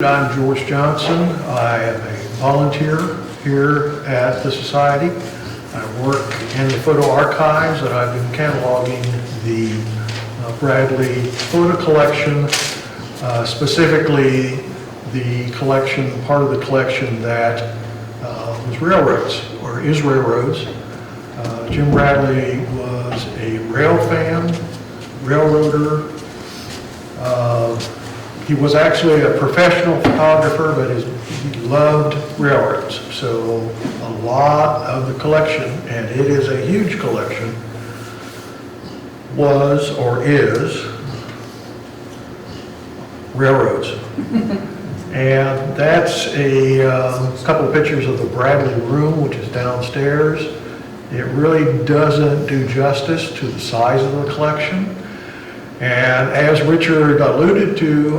I'm George Johnson. I am a volunteer here at the Society. I work in the photo archives and I've been cataloging the Bradley photo collection, specifically the collection, part of the collection that was railroads, or is railroads. Jim Bradley was a rail fan, railroader. He was actually a professional photographer, but he loved railroads. So a lot of the collection, and it is a huge collection, was or is railroads. And that's a couple of pictures of the Bradley room, which is downstairs. It really doesn't do justice to the size of the collection. And as Richard alluded to,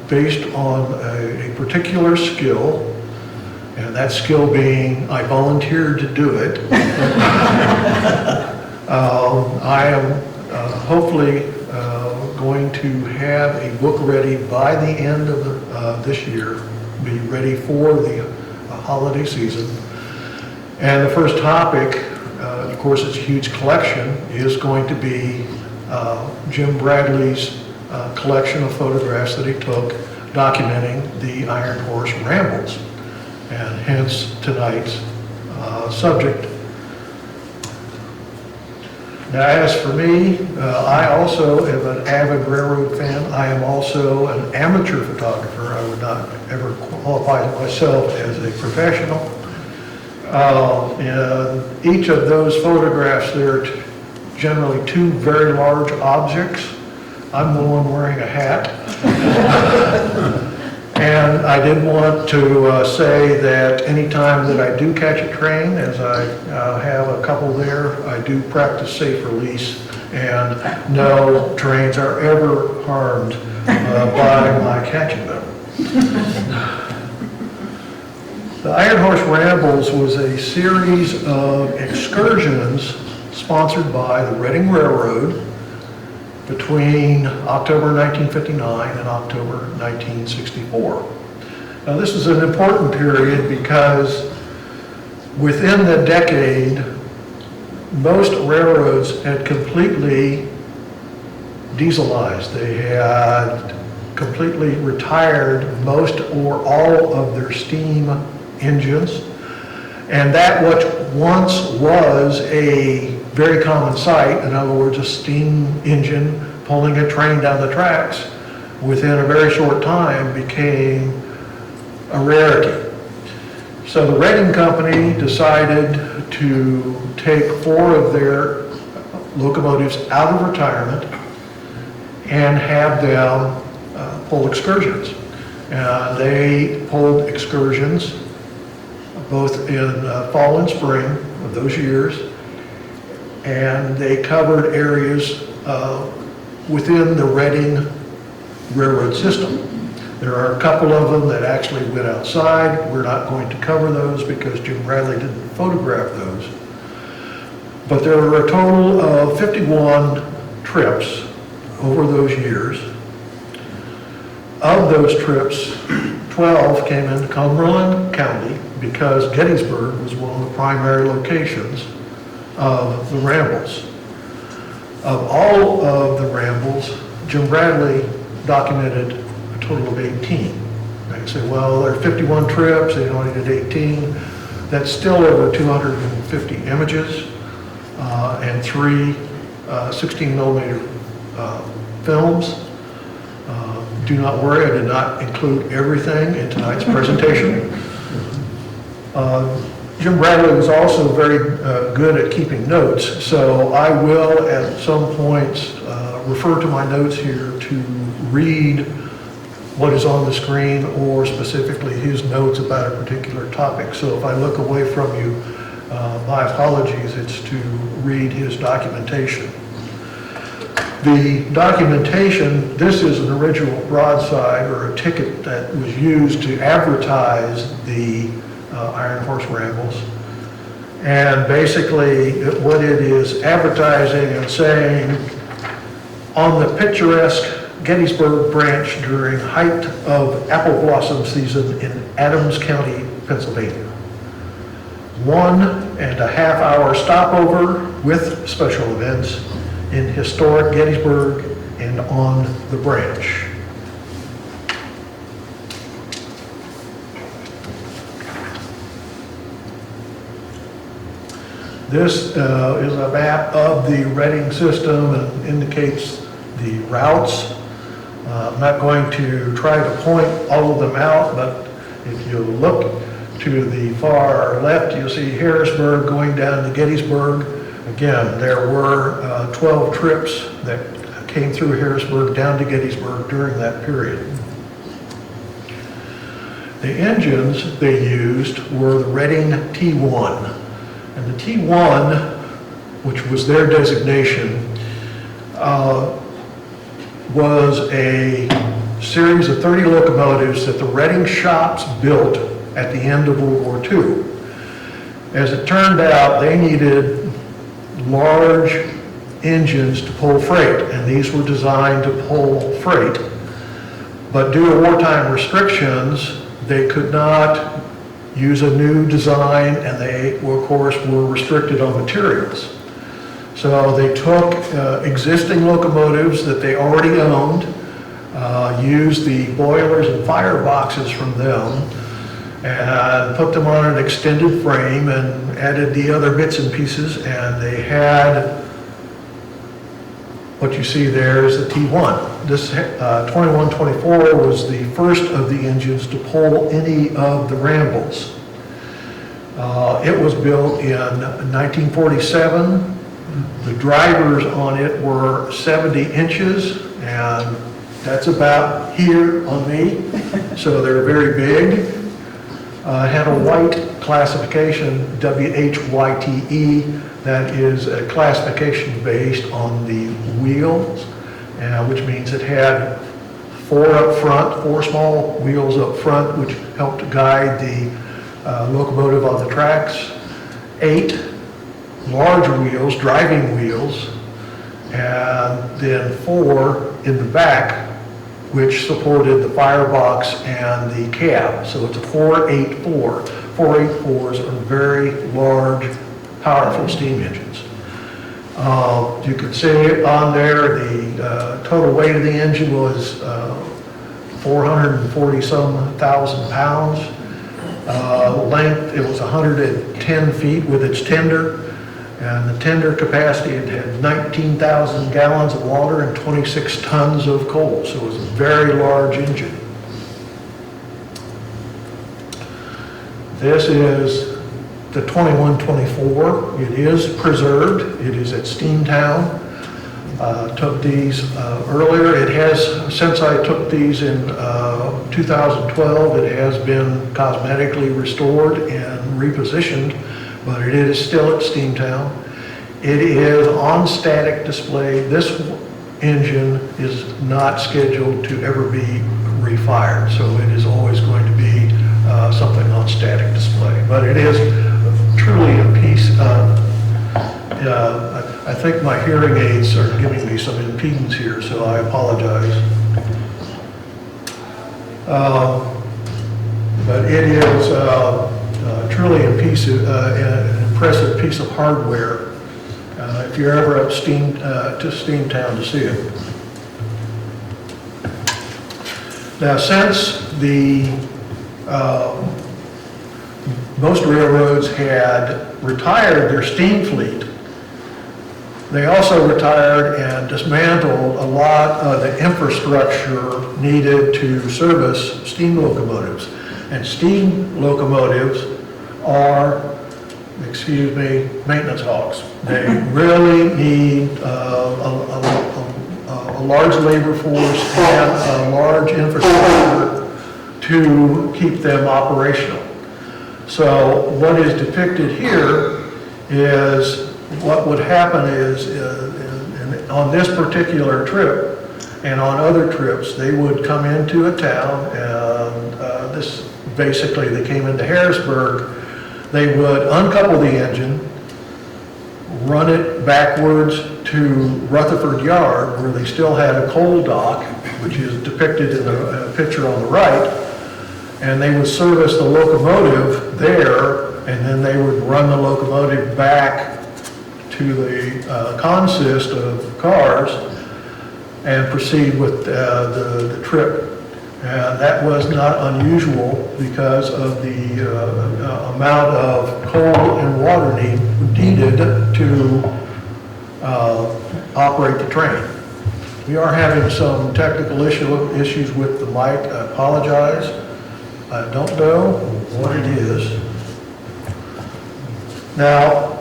based on a particular skill, and that skill being I volunteered to do it, I am hopefully going to have a book ready by the end of this year, be ready for the holiday season. And the first topic, of course, it's a huge collection, is going to be Jim Bradley's collection of photographs that he took documenting the Iron Horse Rambles, and hence tonight's subject. Now, as for me, I also am an avid railroad fan. I am also an amateur photographer. I would not ever qualify myself as a professional. In each of those photographs, there are generally two very large objects. I'm the one wearing a hat. And I did want to say that anytime that I do catch a train, as I have a couple there, I do practice safe release, and no trains are ever harmed by my catching them. The Iron Horse Rambles was a series of excursions sponsored by the Reading Railroad between October 1959 and October 1964. Now, this is an important period because within the decade, most railroads had completely dieselized. They had completely retired most or all of their steam engines, and that which once was a very common sight, in other words, a steam engine pulling a train down the tracks, within a very short time became a rarity. So the Reading Company decided to take 4 of their locomotives out of retirement and have them pull excursions. And they pulled excursions both in fall and spring of those years, and they covered areas within the Reading Railroad system. There are a couple of them that actually went outside. We're not going to cover those because Jim Bradley didn't photograph those. But there were a total of 51 trips over those years. Of those trips, 12 came into Cumberland County because Gettysburg was one of the primary locations of the Rambles. Of all of the Rambles, Jim Bradley documented a total of 18. Now you say, well, there are 51 trips, and he only did 18. That's still over 250 images and 3 16 millimeter films. Do not worry, I did not include everything in tonight's presentation. Jim Bradley was also very good at keeping notes, so I will at some points refer to my notes here to read what is on the screen, or specifically his notes about a particular topic. So if I look away from you, my apologies, it's to read his documentation. The documentation, this is an original broadside or a ticket that was used to advertise the Iron Horse Rambles. And basically what it is advertising and saying on the picturesque Gettysburg branch during height of apple blossom season in Adams County, Pennsylvania. 1.5 hour stopover with special events in historic Gettysburg and on the branch. This is a map of the Reading system and indicates the routes. I'm not going to try to point all of them out, but if you look to the far left, you'll see Harrisburg going down to Gettysburg. Again, there were 12 trips that came through Harrisburg down to Gettysburg during that period. The engines they used were the Reading T1. And the T1, which was their designation, was a series of 30 locomotives that the Reading shops built at the end of World War II. As it turned out, they needed large engines to pull freight, and these were designed to pull freight. But due to wartime restrictions, they could not use a new design, and they, of course, were restricted on materials. So they took existing locomotives that they already owned, used the boilers and fireboxes from them, and put them on an extended frame and added the other bits and pieces, and they had what you see there is the T1. This 2124 was the first of the engines to pull any of the Rambles. It was built in 1947. The drivers on it were 70 inches, and that's about here on me, so they're very big. Had a white classification, WHYTE, that is a classification based on the wheels, which means it had 4 up front, 4 small wheels up front, which helped guide the locomotive on the tracks, 8 large wheels, driving wheels, and then 4 in the back, which supported the firebox and the cab. So it's a 484. 484s are very large, powerful steam engines. You can see on there the total weight of the engine was 440 some thousand pounds. Length, it was 110 feet with its tender. And the tender capacity, it had 19,000 gallons of water and 26 tons of coal. So it was a very large engine. This is the 2124. It is preserved. It is at Steamtown. Took these earlier. It has, since I took these in 2012, it has been cosmetically restored and repositioned, but it is still at Steamtown. It is on static display. This engine is not scheduled to ever be refired, so it is always going to be something on static display. But it is truly a piece of, I think my hearing aids are giving me some impedance here, so I apologize. But it is truly a piece of, an impressive piece of hardware. If you're ever up to Steamtown to see it. Now, since the most railroads had retired their steam fleet, they also retired and dismantled a lot of the infrastructure needed to service steam locomotives. And steam locomotives are, excuse me, maintenance hogs. They really need a large labor force and a large infrastructure to keep them operational. So what is depicted here is what would happen is on this particular trip and on other trips, they would come into a town, and this basically, they came into Harrisburg. They would uncouple the engine, run it backwards to Rutherford Yard, where they still had a coal dock, which is depicted in the picture on the right, and they would service the locomotive there, and then they would run the locomotive back to the consist of cars and proceed with the trip. And that was not unusual because of the amount of coal and water needed to operate the train. We are having some technical issues with the mic. I apologize. I don't know what it is. Now,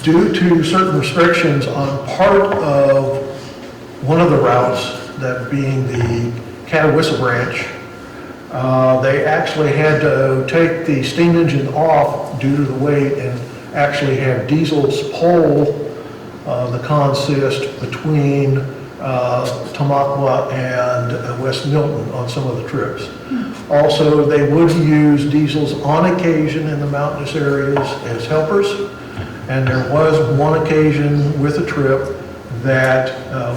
due to certain restrictions on part of one of the routes, that being the Catawissa branch, they actually had to take the steam engine off due to the weight and actually have diesels pull the consist between Tamaqua and West Milton on some of the trips. Also, they would use diesels on occasion in the mountainous areas as helpers, and there was one occasion with a trip that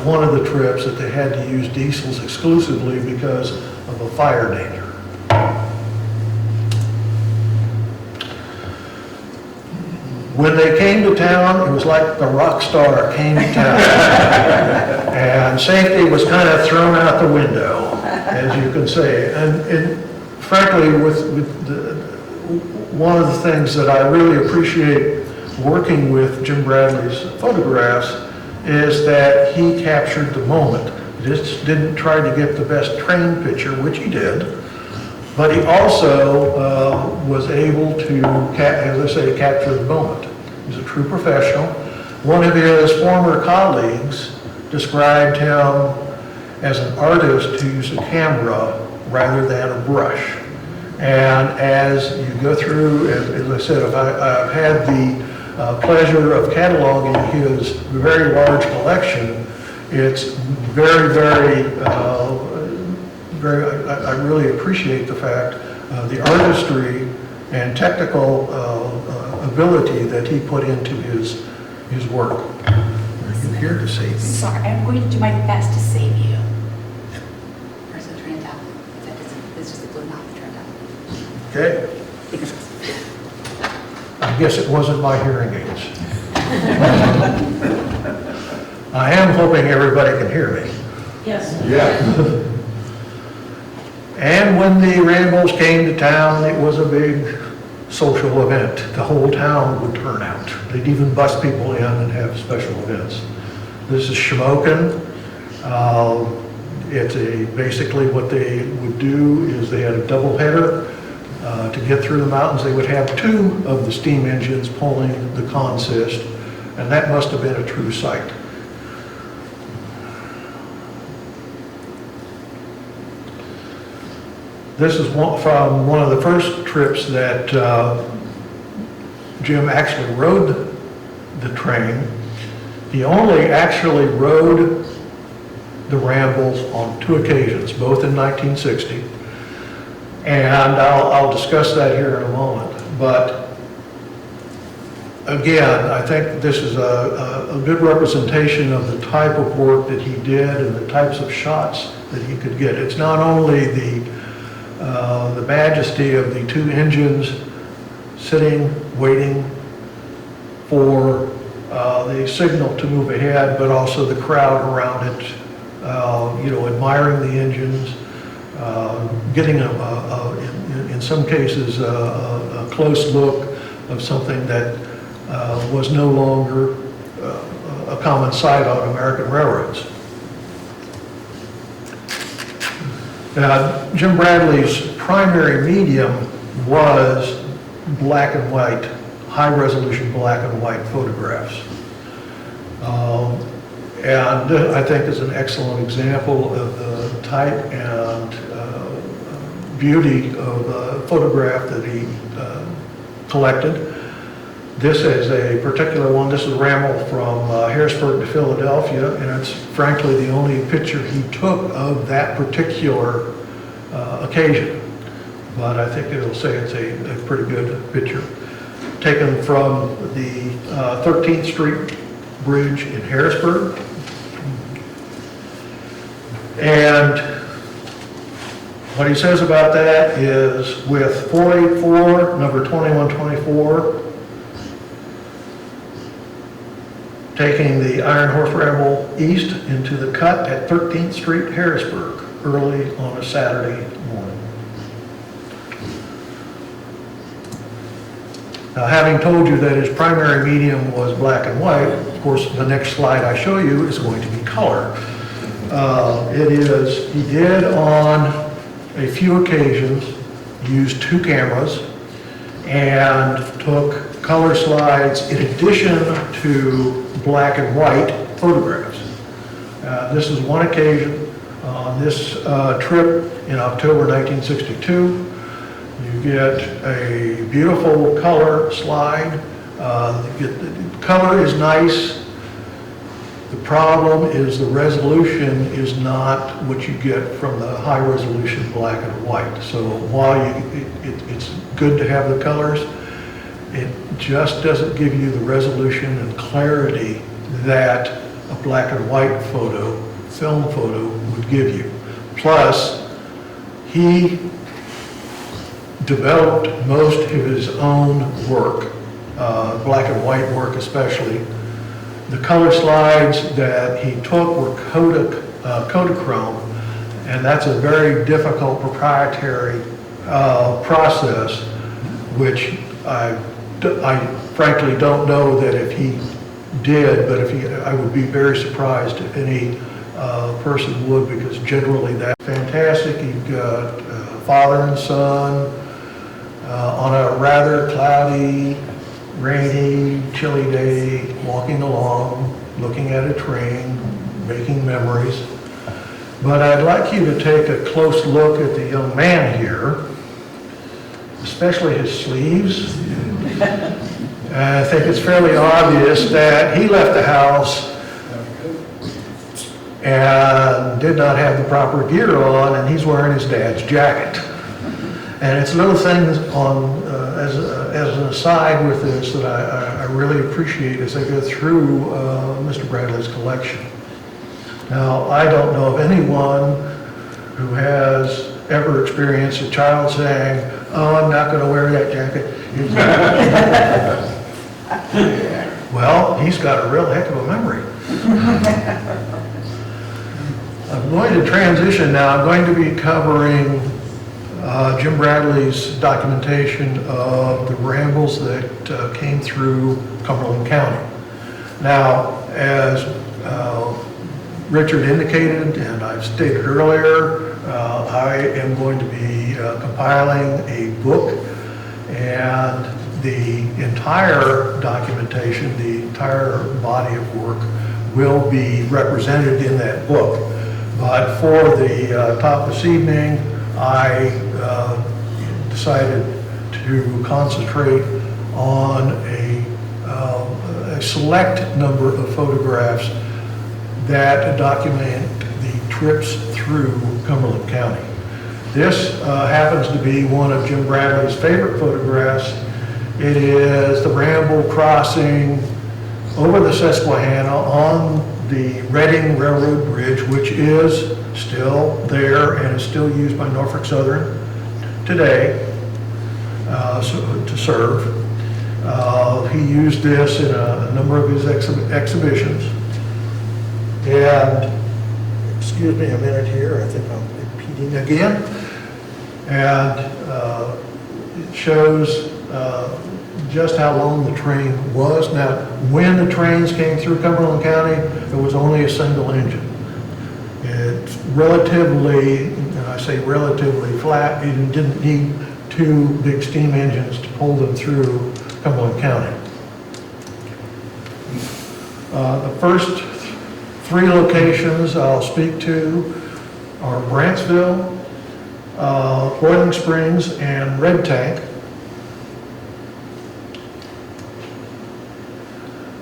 one of the trips that they had to use diesels exclusively because of a fire danger. When they came to town, it was like the rock star came to town. And safety was kind of thrown out the window, as you can say. And frankly, one of the things that I really appreciate working with Jim Bradley's photographs is that he captured the moment. Just didn't try to get the best train picture, which he did, but he also was able to, as I say, capture the moment. He's a true professional. One of his former colleagues described him as an artist who used a camera rather than a brush. And as you go through, as I said, I've had the pleasure of cataloging his very large collection. It's very, I really appreciate the fact, the artistry and technical ability that he put into his work. Are you here to save me? Sorry, I'm going to do my best to save you. Where's the train down? It's just a blue mouth train down. Okay. I guess it wasn't my hearing aids. I am hoping everybody can hear me. Yes. Yeah. And when the Rambles came to town, it was a big social event. The whole town would turn out. They'd even bus people in and have special events. This is Shamokin. Basically what they would do is they had a double header. To get through the mountains, they would have two of the steam engines pulling the consist, and that must have been a true sight. This is from one of the first trips that Jim actually rode the train. He only actually rode the Rambles on 2 occasions, both in 1960. And I'll discuss that here in a moment. But again, I think this is a good representation of the type of work that he did and the types of shots that he could get. It's not only the majesty of the 2 engines sitting, waiting for the signal to move ahead, but also the crowd around it, admiring the engines, getting in some cases a close look of something that was no longer a common sight on American railroads. Jim Bradley's primary medium was black and white, high resolution black and white photographs. And I think is an excellent example of the type and beauty of photograph that he collected. This is a particular one. This is Ramble from Harrisburg to Philadelphia, and it's frankly the only picture he took of that particular occasion. But I think it'll say it's a pretty good picture. Taken from the 13th Street Bridge in Harrisburg. And what he says about that is with 484, number 2124, taking the Iron Horse Ramble east into the cut at 13th Street, Harrisburg, early on a Saturday morning. Now, having told you that his primary medium was black and white, of course, the next slide I show you is going to be color. He did on a few occasions use 2 cameras and took color slides in addition to black and white photographs. This is one occasion on this trip in October 1962. You get a beautiful color slide. The color is nice. The problem is the resolution is not what you get from the high resolution black and white. So while it's good to have the colors, it just doesn't give you the resolution and clarity that a black and white photo, film photo, would give you. Plus, he developed most of his own work, black and white work especially. The color slides that he took were Kodachrome, and that's a very difficult proprietary process, which I frankly don't know that if he did, but I would be very surprised if any person would, because generally that's fantastic. You've got father and son on a rather cloudy, rainy, chilly day, walking along, looking at a train, making memories. But I'd like you to take a close look at the young man here, especially his sleeves. I think it's fairly obvious that he left the house and did not have the proper gear on, and he's wearing his dad's jacket. And it's little things on, as an aside with this that I really appreciate as I go through Mr. Bradley's collection. Now, I don't know of anyone who has ever experienced a child saying, "Oh, I'm not going to wear that jacket." Well, he's got a real heck of a memory. I'm going to transition now. I'm going to be covering Jim Bradley's documentation of the rambles that came through Cumberland County. Now, as Richard indicated, and I've stated earlier, I am going to be compiling a book, and the entire documentation, the entire body of work will be represented in that book. But for the talk this evening, I decided to concentrate on a select number of photographs that document the trips through Cumberland County. This happens to be one of Jim Bradley's favorite photographs. It is the Ramble crossing over the Susquehanna on the Reading Railroad Bridge, which is still there and is still used by Norfolk Southern today to serve. He used this in a number of his exhibitions. And, excuse me a minute here, I think I'm repeating again. And it shows just how long the train was. Now, when the trains came through Cumberland County, there was only a single engine. It's relatively, and I say relatively flat, you didn't need 2 big steam engines to pull them through Cumberland County. The first 3 locations I'll speak to are Brandtsville, Bolling Springs, and Red Tank.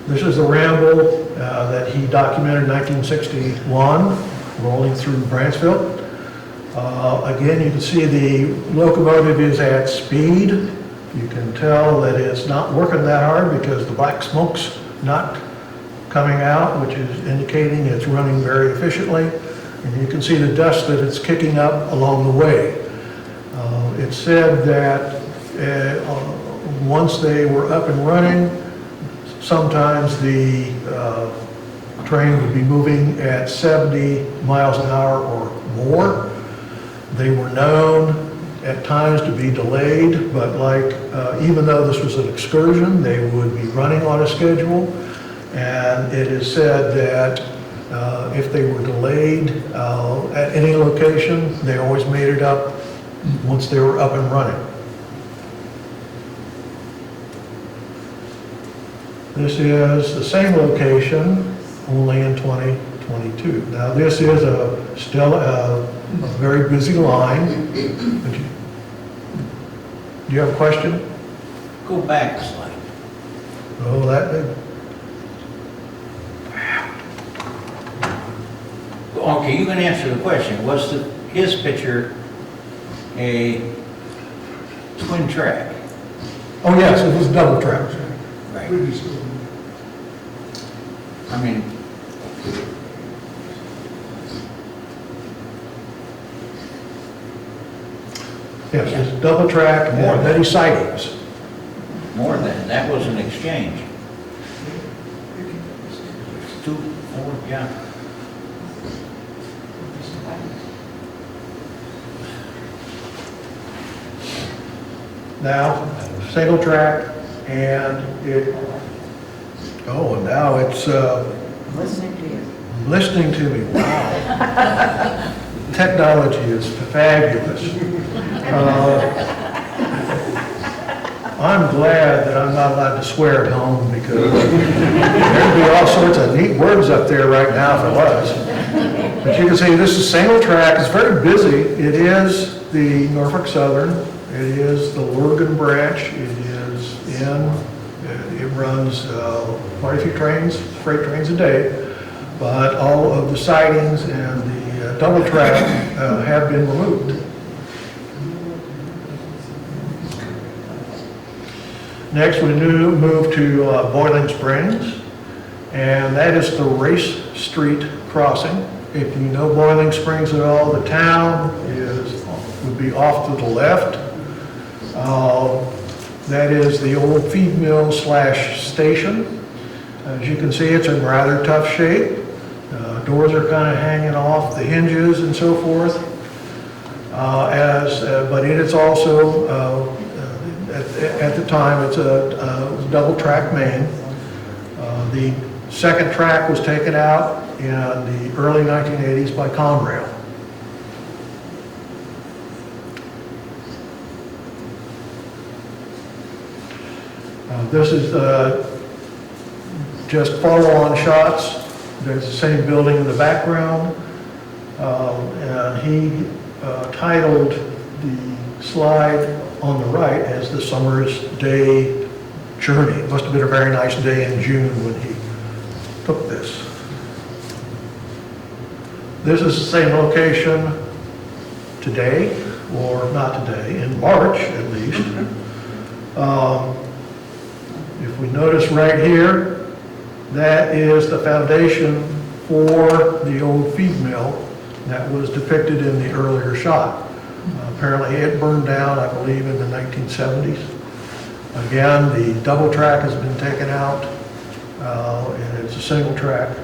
This is the Ramble that he documented in 1961, rolling through Brandtsville. Again, you can see the locomotive is at speed. You can tell that it's not working that hard because the black smoke's not coming out, which is indicating it's running very efficiently. And you can see the dust that it's kicking up along the way. It said that once they were up and running, sometimes the train would be moving at 70 miles an hour or more. They were known at times to be delayed, but even though this was an excursion, they would be running on a schedule. And it is said that if they were delayed at any location, they always made it up once they were up and running. This is the same location, only in 2022. Now, this is still a very busy line. Do you have a question? Go back a slide. Oh, that big. Okay, you can answer the question. Was his picture a twin track? Oh, yes, it was double track. Right. I mean, Yes, it's double track, and there are many sightings. more than, that was an exchange. 2, 4, yeah. Now, single track, and and now it's Listening to you. listening to me. Wow. Technology is fabulous. I'm glad that I'm not allowed to swear at home, because there'd be all sorts of neat words up there right now if it was. But you can see this is single track. It's very busy. It is the Norfolk Southern. It is the Lurgan branch. It runs quite a few trains, freight trains a day, but all of the sidings and the double track have been removed. Next, we move to Bolling Springs, and that is the Race Street crossing. If you know Bolling Springs at all, the town would be off to the left. That is the old feed mill / station. As you can see, it's in rather tough shape. Doors are kind of hanging off the hinges and so forth. But it is also, at the time, it's a double track main. The second track was taken out in the early 1980s by Conrail. This is just follow-on shots. There's the same building in the background. And he titled the slide on the right as the Summer's Day Journey. It must have been a very nice day in June when he took this. This is the same location today, or not today, in March at least. If we notice right here, that is the foundation for the old feed mill that was depicted in the earlier shot. Apparently it burned down, I believe, in the 1970s. Again, the double track has been taken out, and it's a single track.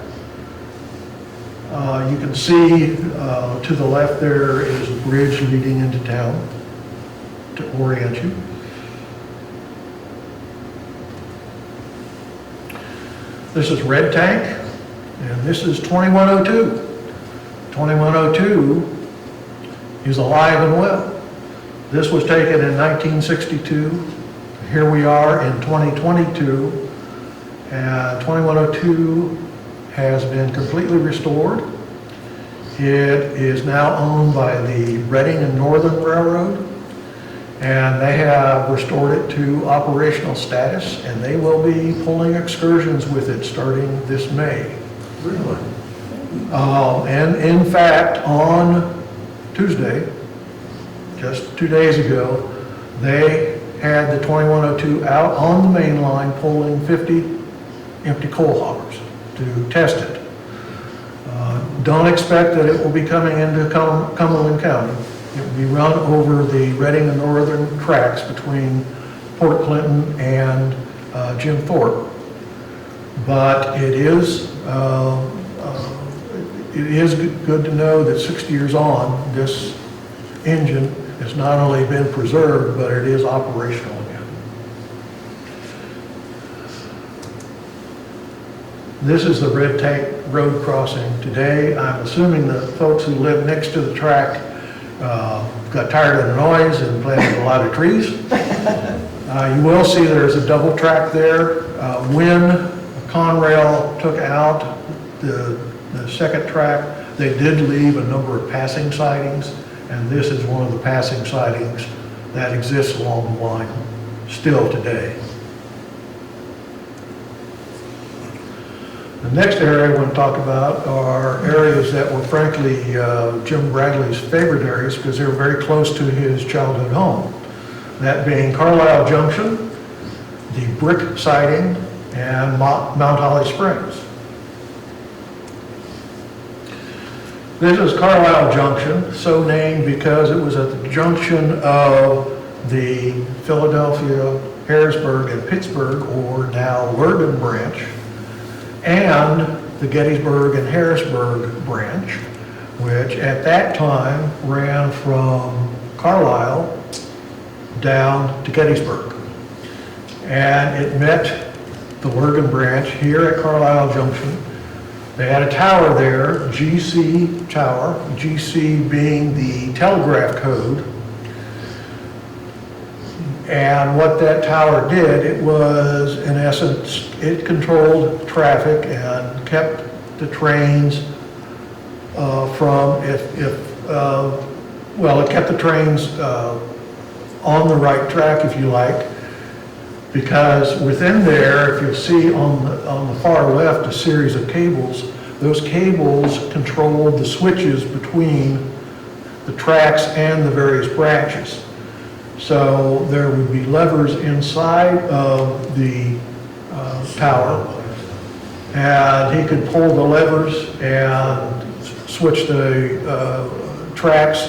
You can see to the left there is a bridge leading into town to orient you. This is Red Tank, and this is 2102. 2102 is alive and well. This was taken in 1962. Here we are in 2022, and 2102 has been completely restored. It is now owned by the Reading and Northern Railroad, and they have restored it to operational status, and they will be pulling excursions with it starting this May. Really? And in fact, on Tuesday, just 2 days ago, they had the 2102 out on the main line pulling 50 empty coal hoppers. to test it. Don't expect that it will be coming into Cumberland County. It will be run over the Reading and Northern tracks between Port Clinton and Jim Thorpe. But it is good to know that 60 years on, this engine has not only been preserved, but it is operational again. This is the red tape road crossing today. I'm assuming the folks who live next to the track got tired of the noise and planted a lot of trees. You will see there's a double track there. When Conrail took out the second track, they did leave a number of passing sidings, and this is one of the passing sidings that exists along the line still today. The next area I want to talk about are areas that were frankly Jim Bradley's favorite areas because they were very close to his childhood home. That being Carlisle Junction, the brick siding, and Mount Holly Springs. This is Carlisle Junction, so named because it was at the junction of the Philadelphia, Harrisburg, and Pittsburgh, or now Lurgan branch, and the Gettysburg and Harrisburg branch, which at that time ran from Carlisle down to Gettysburg. And it met the Lurgan branch here at Carlisle Junction. They had a tower there, GC Tower, GC being the telegraph code. And what that tower did, it was, in essence, it controlled traffic and kept the trains it kept the trains on the right track, if you like, because within there, if you'll see on the far left, a series of cables. Those cables controlled the switches between the tracks and the various branches. So there would be levers inside of the tower, and he could pull the levers and switch the tracks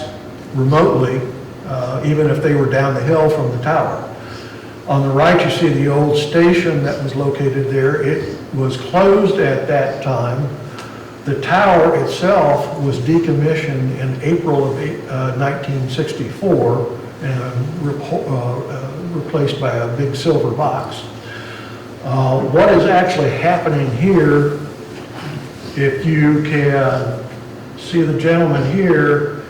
remotely, even if they were down the hill from the tower. On the right, you see the old station that was located there. It was closed at that time. The tower itself was decommissioned in April of 1964 and replaced by a big silver box. What is actually happening here, if you can see the gentleman here,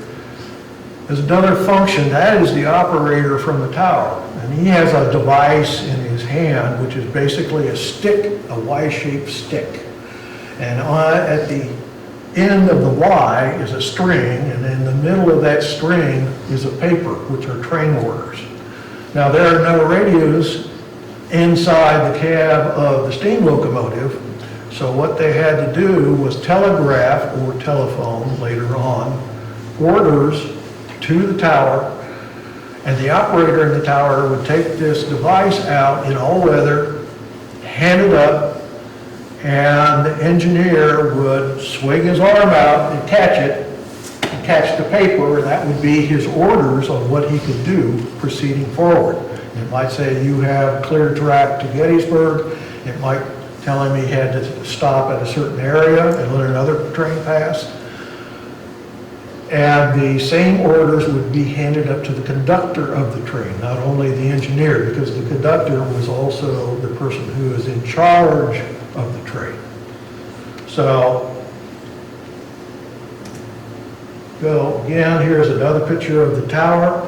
is another function. That is the operator from the tower. And he has a device in his hand, which is basically a stick, a Y-shaped stick. And at the end of the Y is a string, and in the middle of that string is a paper, which are train orders. Now, there are no radios inside the cab of the steam locomotive, so what they had to do was telegraph or telephone later on orders to the tower, and the operator in the tower would take this device out in all weather, hand it up, and the engineer would swing his arm out and catch it, and catch the paper, and that would be his orders on what he could do proceeding forward. It might say, you have clear track to Gettysburg. It might tell him he had to stop at a certain area and let another train pass. And the same orders would be handed up to the conductor of the train, not only the engineer, because the conductor was also the person who is in charge of the train. So, go again, here's another picture of the tower.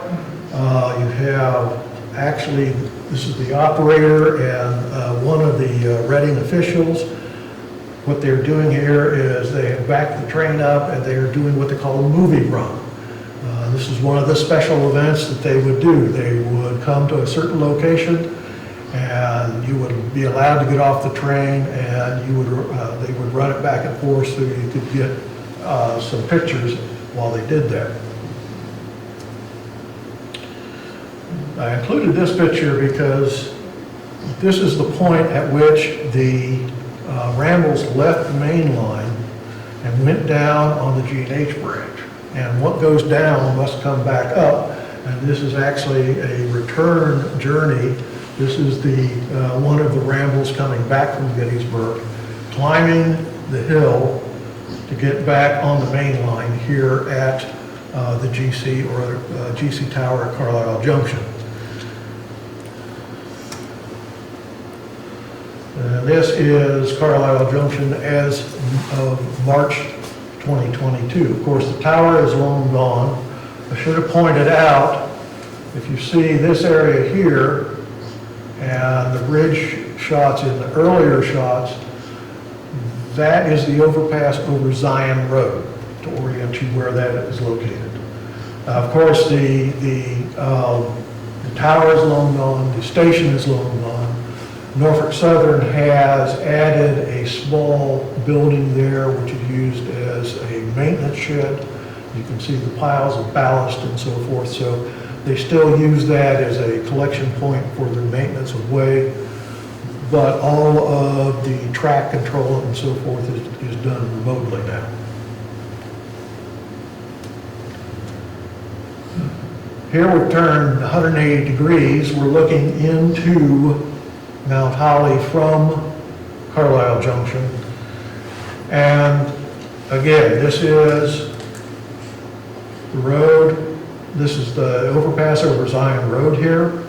You have, actually, this is the operator and one of the Reading officials. What they're doing here is they have backed the train up and they're doing what they call a movie run. This is one of the special events that they would do. They would come to a certain location and you would be allowed to get off the train, and they would run it back and forth so you could get some pictures while they did that. I included this picture because this is the point at which the Rambles left the main line and went down on the G&H branch. And what goes down must come back up, and this is actually a return journey. This is the one of the Rambles coming back from Gettysburg, climbing the hill to get back on the main line here at the GC or GC Tower at Carlisle Junction. This is Carlisle Junction as of March 2022. Of course, the tower is long gone. I should have pointed out, if you see this area here and the bridge shots in the earlier shots, that is the overpass over Zion Road, to orient you where that is located. Of course, the tower is long gone, the station is long gone. Norfolk Southern has added a small building there which is used as a maintenance shed. You can see the piles of ballast and so forth, so they still use that as a collection point for their maintenance of way, but all of the track control and so forth is done remotely now. Here we've turned 180 degrees. We're looking into Mount Holly from Carlisle Junction. And again, this is the road. This is the overpass over Zion Road here.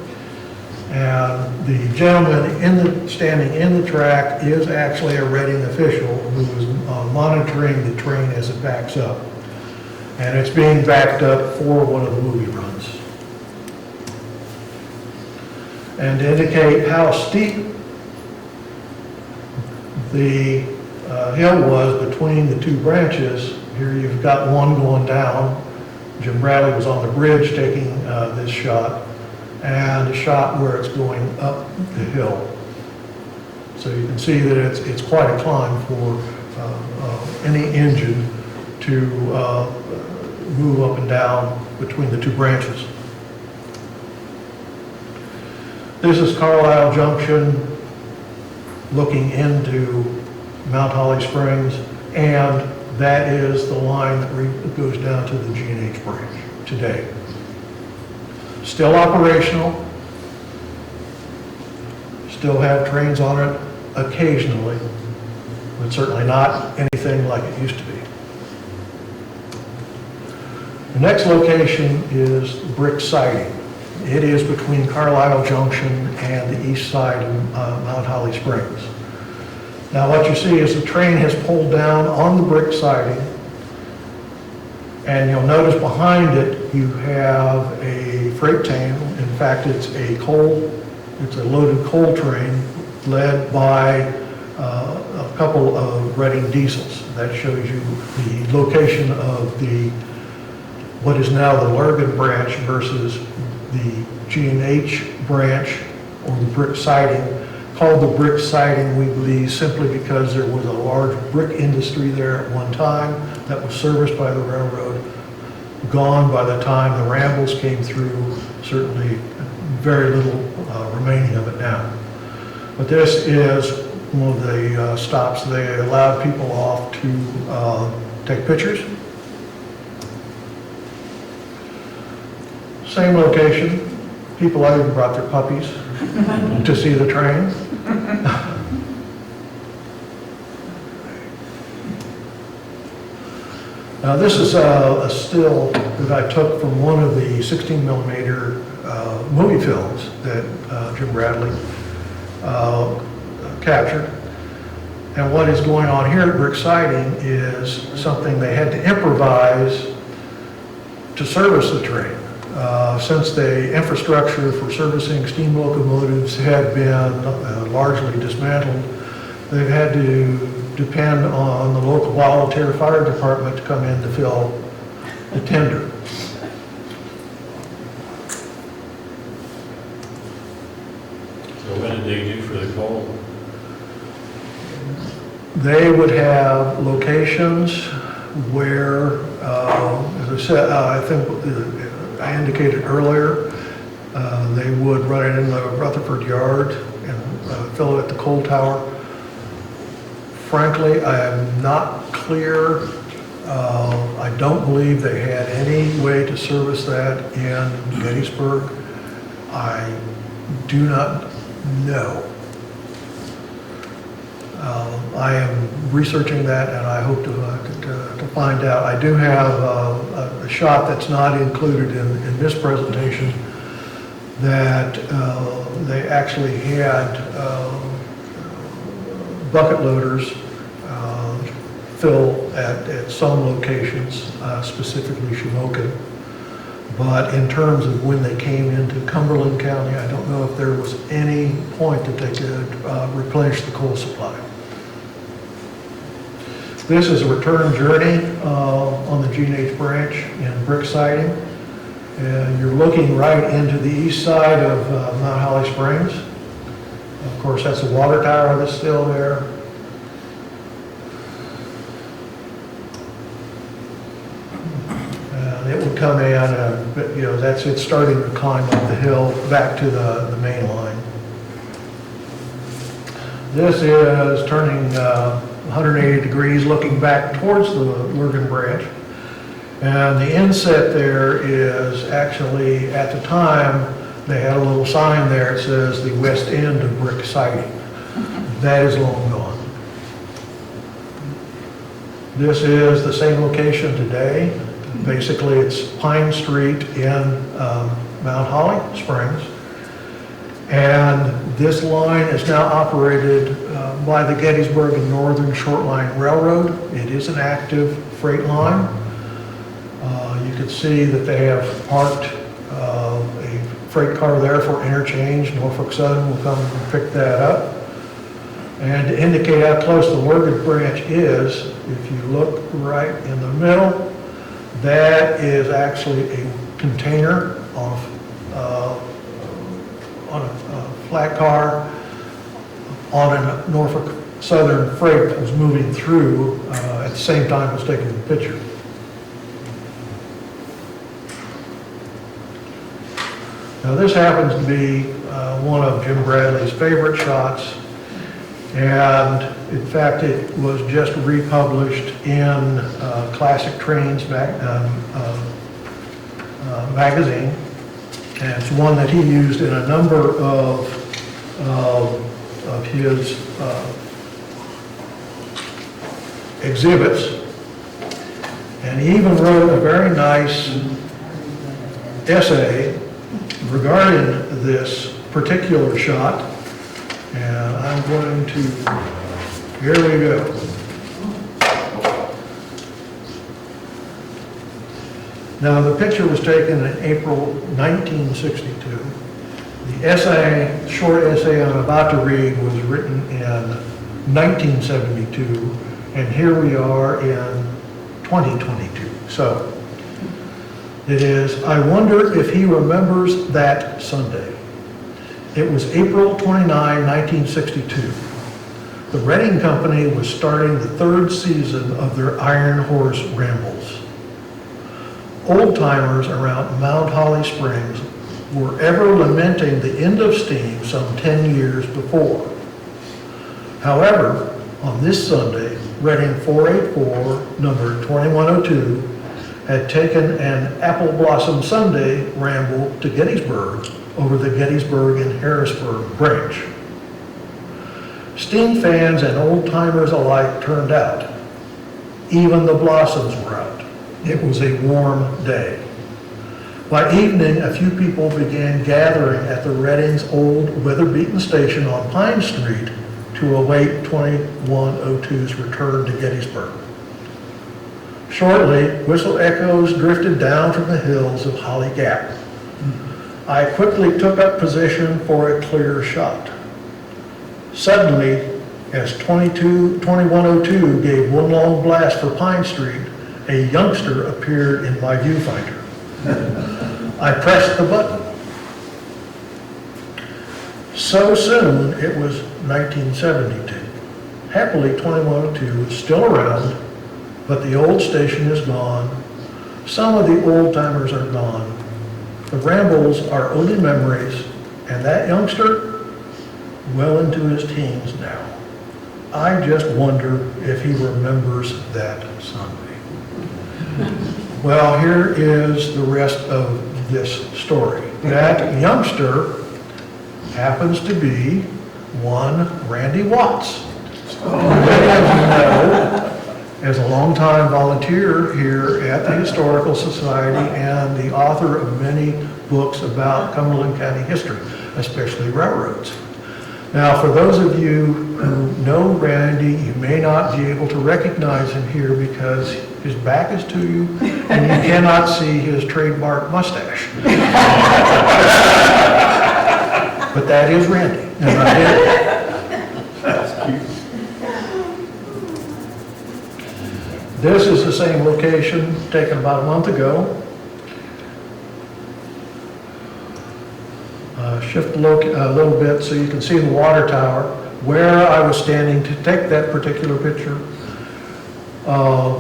And the gentleman standing in the track is actually a Reading official who is monitoring the train as it backs up. And it's being backed up for one of the movie runs. And to indicate how steep the hill was between the two branches, here you've got one going down. Jim Bradley was on the bridge taking this shot, and a shot where it's going up the hill. So you can see that it's quite a climb for any engine to move up and down between the two branches. This is Carlisle Junction looking into Mount Holly Springs, and that is the line that goes down to the G&H branch today. Still operational, still have trains on it occasionally, but certainly not anything like it used to be. The next location is Brick Siding. It is between Carlisle Junction and the east side of Mount Holly Springs. Now what you see is the train has pulled down on the brick siding, and you'll notice behind it you have a freight train. In fact, it's a loaded coal train led by a couple of Reading diesels. That shows you the location of what is now the Lurgan branch versus the G&H branch, or the brick siding. Called the brick siding, we believe, simply because there was a large brick industry there at one time that was serviced by the railroad, gone by the time the Rambles came through, certainly very little remaining of it now. But this is one of the stops. They allowed people off to take pictures. Same location. People even brought their puppies to see the train. Now this is a still that I took from one of the 16 millimeter movie films that Jim Bradley captured. And what is going on here at Brick Siding is something they had to improvise to service the train. Since the infrastructure for servicing steam locomotives had been largely dismantled, they've had to depend on the local volunteer fire department to come in to fill the tender. So what did they do for the coal? They would have locations where, as I said, I think I indicated earlier, they would run it in the Rutherford yard and fill it at the coal tower. Frankly, I am not clear. I don't believe they had any way to service that in Gettysburg. I do not know. I am researching that, and I hope to find out. I do have a shot that's not included in this presentation that they actually had bucket loaders fill at some locations, specifically Shamokin. But in terms of when they came into Cumberland County, I don't know if there was any point that they could replenish the coal supply. This is a return journey on the G&H branch in brick siding. And you're looking right into the east side of Mount Holly Springs. Of course, that's a water tower that's still there. And it would come in, but you know, it's starting to climb up the hill back to the main line. This is turning 180 degrees, looking back towards the Lurgan branch. And the inset there is actually, at the time, they had a little sign there, it says the west end of brick siding. That is long gone. This is the same location today. Basically, it's Pine Street in Mount Holly Springs. And this line is now operated by the Gettysburg and Northern Short Line Railroad. It is an active freight line. You can see that they have parked a freight car there for interchange. Norfolk Southern will come and pick that up. And to indicate how close the Lurgan branch is, if you look right in the middle, that is actually a container on a flat car on a Norfolk Southern freight that was moving through at the same time as taking the picture. Now this happens to be one of Jim Bradley's favorite shots, and in fact it was just republished in Classic Trains magazine, and it's one that he used in a number of his exhibits, and he even wrote a very nice essay regarding this particular shot, and I'm going to, here we go. Now the picture was taken in April 1962. The essay, short essay I'm about to read, was written in 1972, and here we are in 2022. So it is, I wonder if he remembers that Sunday. It was April 29, 1962. The Reading Company was starting the third season of their Iron Horse Rambles. Old-timers around Mount Holly Springs were ever lamenting the end of steam some 10 years before. However, on this Sunday, Reading 484, number 2102, had taken an Apple Blossom Sunday ramble to Gettysburg over the Gettysburg and Harrisburg branch. Steam fans and old-timers alike turned out. Even the Blossoms were out. It was a warm day. By evening, a few people began gathering at the Reading's old weather-beaten station on Pine Street to await 2102's return to Gettysburg. Shortly, whistle echoes drifted down from the hills of Holly Gap. I quickly took up position for a clear shot. Suddenly, as 2102 gave one long blast for Pine Street, a youngster appeared in my viewfinder. I pressed the button. So soon, it was 1972. Happily, 2102 is still around, but the old station is gone. Some of the old-timers are gone. The Rambles are only memories, and that youngster, well into his teens now. I just wonder if he remembers that Sunday. Well, here is the rest of this story. That youngster happens to be one Randy Watts. Many of you know, as a longtime volunteer here at the Historical Society and the author of many books about Cumberland County history, especially railroads. Now, for those of you who know Randy, you may not be able to recognize him here because his back is to you and you cannot see his trademark mustache. But that is Randy. And I did. This is the same location taken about a month ago. Shift a little bit so you can see the water tower. Where I was standing to take that particular picture,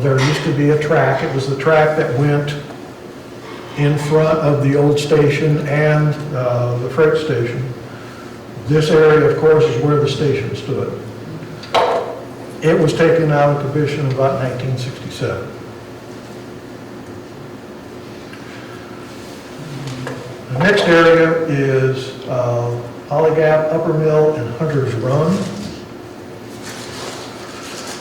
there used to be a track. It was the track that went in front of the old station and the freight station. This area, of course, is where the station stood. It was taken out of commission in about 1967. The next area is Holly Gap, Upper Mill, and Hunter's Run.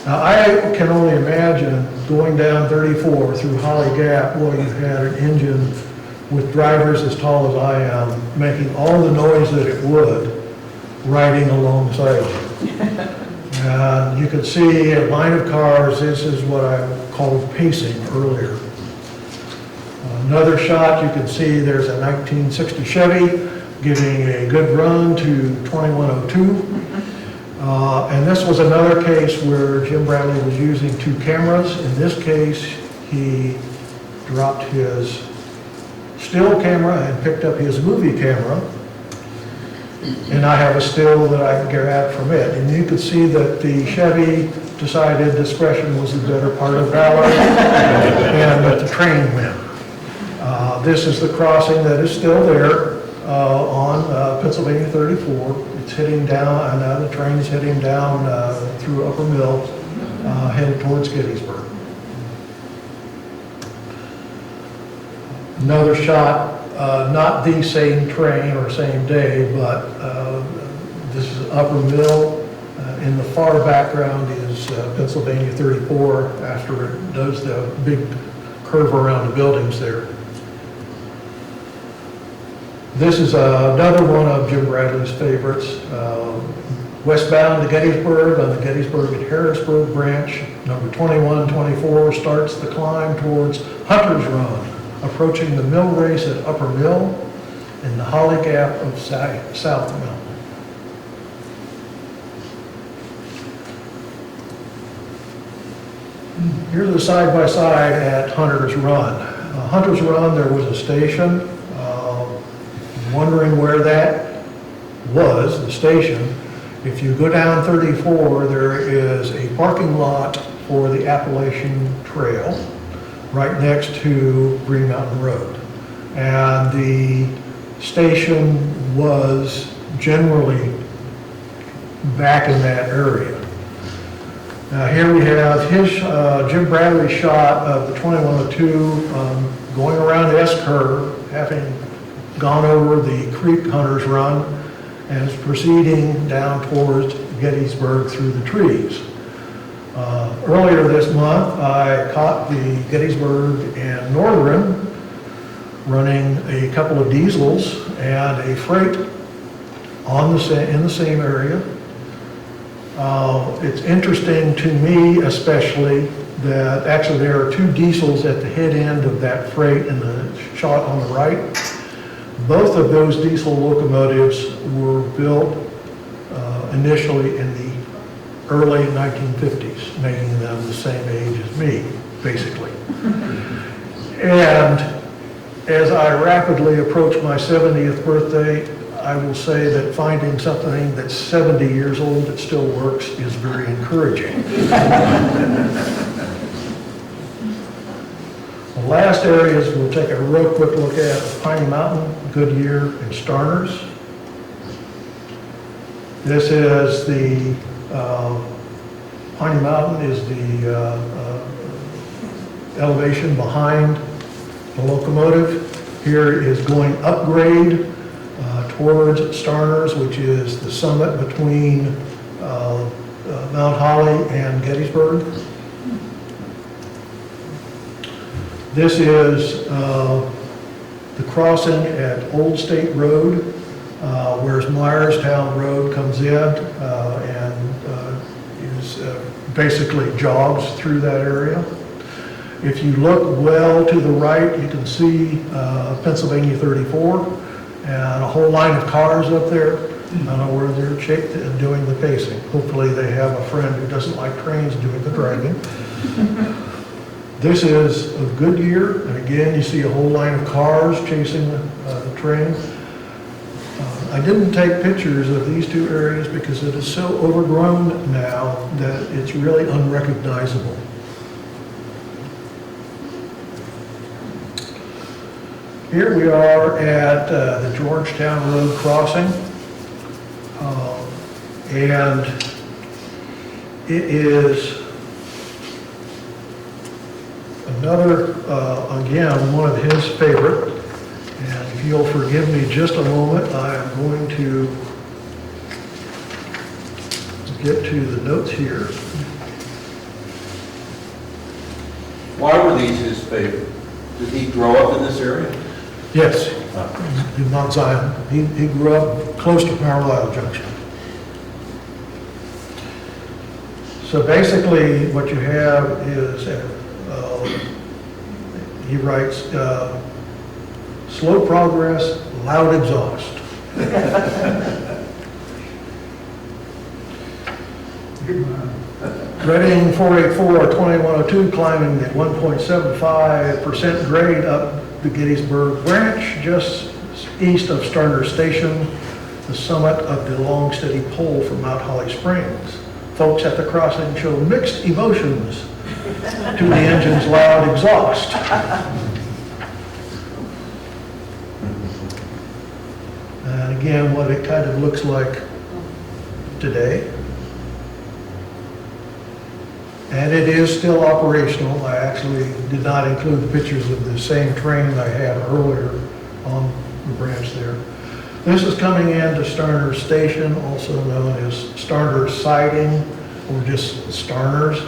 Now, I can only imagine going down 34 through Holly Gap where you had an engine with drivers as tall as I am, making all the noise that it would, riding alongside you. You can see a line of cars. This is what I called pacing earlier. Another shot, you can see there's a 1960 Chevy giving a good run to 2102. And this was another case where Jim Bradley was using two cameras. In this case, he dropped his still camera and picked up his movie camera. And I have a still that I grab from it. And you can see that the Chevy decided discretion was the better part of valor and that the train went. This is the crossing that is still there on Pennsylvania 34. It's heading down, and now the train is heading down through Upper Mill, headed towards Gettysburg. Another shot, not the same train or same day, but this is Upper Mill. In the far background is Pennsylvania 34 after it does the big curve around the buildings there. This is another one of Jim Bradley's favorites. Westbound to Gettysburg on the Gettysburg and Harrisburg branch. Number 2124 starts the climb towards Hunter's Run, approaching the mill race at Upper Mill and the Holly Gap of South Mill. Here's the side-by-side at Hunter's Run. Hunter's Run, there was a station. Wondering where that was, the station. If you go down 34, there is a parking lot for the Appalachian Trail right next to Green Mountain Road. And the station was generally back in that area. Now here we have his Jim Bradley shot of the 2102 going around the S-curve, having gone over the Creek Hunter's Run and is proceeding down towards Gettysburg through the trees. Earlier this month, I caught the Gettysburg and Northern running a couple of diesels and a freight in the same area. It's interesting to me especially that actually there are two diesels at the head end of that freight in the shot on the right. Both of those diesel locomotives were built initially in the early 1950s, making them the same age as me, basically. And as I rapidly approach my 70th birthday, I will say that finding something that's 70 years old that still works is very encouraging. The last areas we'll take a real quick look at Piney Mountain, Goodyear, and Starners. This is the Piney Mountain is the elevation behind the locomotive. Here is going upgrade towards Starners, which is the summit between Mount Holly and Gettysburg. This is the crossing at Old State Road, whereas Myerstown Road comes in and is basically jogs through that area. If you look well to the right, you can see Pennsylvania 34 and a whole line of cars up there. I don't know where they're doing the pacing. Hopefully they have a friend who doesn't like trains doing the driving. This is a good year, and again, you see a whole line of cars chasing the train. I didn't take pictures of these two areas because it is so overgrown now that it's really unrecognizable. Here we are at the Georgetown Road crossing, and it is another, again, one of his favorite. And if you'll forgive me just a moment, I am going to get to the notes here. Why were these his favorite? Did he grow up in this area? Yes, in Mount Zion. He grew up close to Carlisle Junction. So basically, what you have is, he writes, slow progress, loud exhaust. Reading 484-2102, climbing at 1.75% grade up the Gettysburg Branch, just east of Starner Station, the summit of the long steady pole from Mount Holly Springs. Folks at the crossing show mixed emotions to the engine's loud exhaust. And again, what it kind of looks like today. And it is still operational. I actually did not include the pictures of the same train I had earlier on the branch there. This is coming into Starner Station, also known as Starner Siding, or just Starners.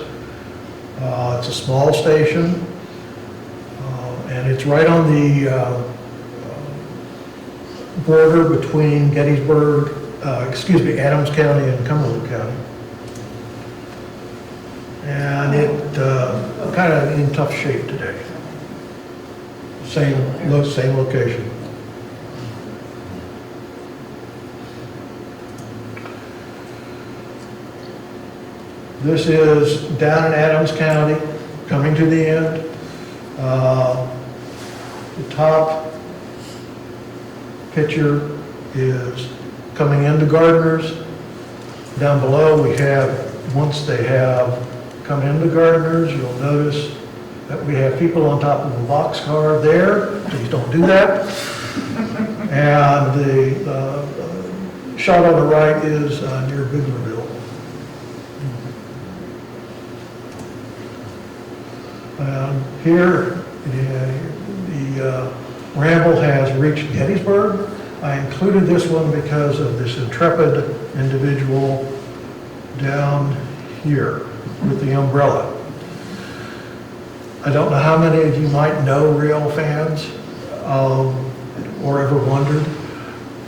It's a small station, and it's right on the border between Gettysburg, Adams County and Cumberland County. And it kind of in tough shape today. Same location. This is down in Adams County, coming to the end. The top picture is coming into Gardner's. Down below we have, once they have come into Gardner's, you'll notice that we have people on top of a boxcar there. Please don't do that. And the shot on the right is near Biglerville. Here, the Ramble has reached Gettysburg. I included this one because of this intrepid individual down here with the umbrella. I don't know how many of you might know rail fans or ever wondered,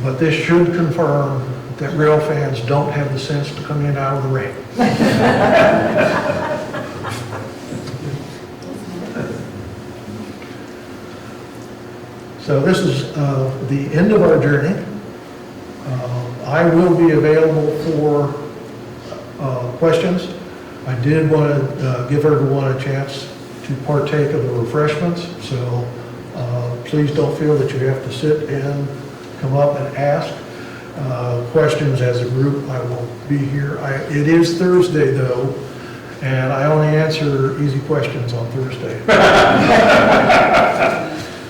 but this should confirm that rail fans don't have the sense to come in and out of the rain. So this is the end of our journey. I will be available for questions. I did want to give everyone a chance to partake of the refreshments, so please don't feel that you have to sit and come up and ask questions as a group. I will be here. It is Thursday though, and I only answer easy questions on Thursday.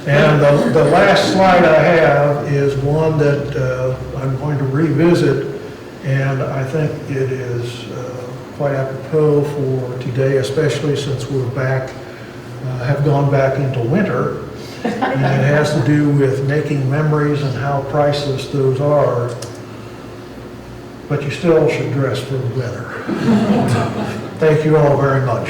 And the last slide I have is one that I'm going to revisit, and I think it is quite apropos for today, especially since we're back, have gone back into winter. And it has to do with making memories and how priceless those are. But you still should dress for the weather. Thank you all very much.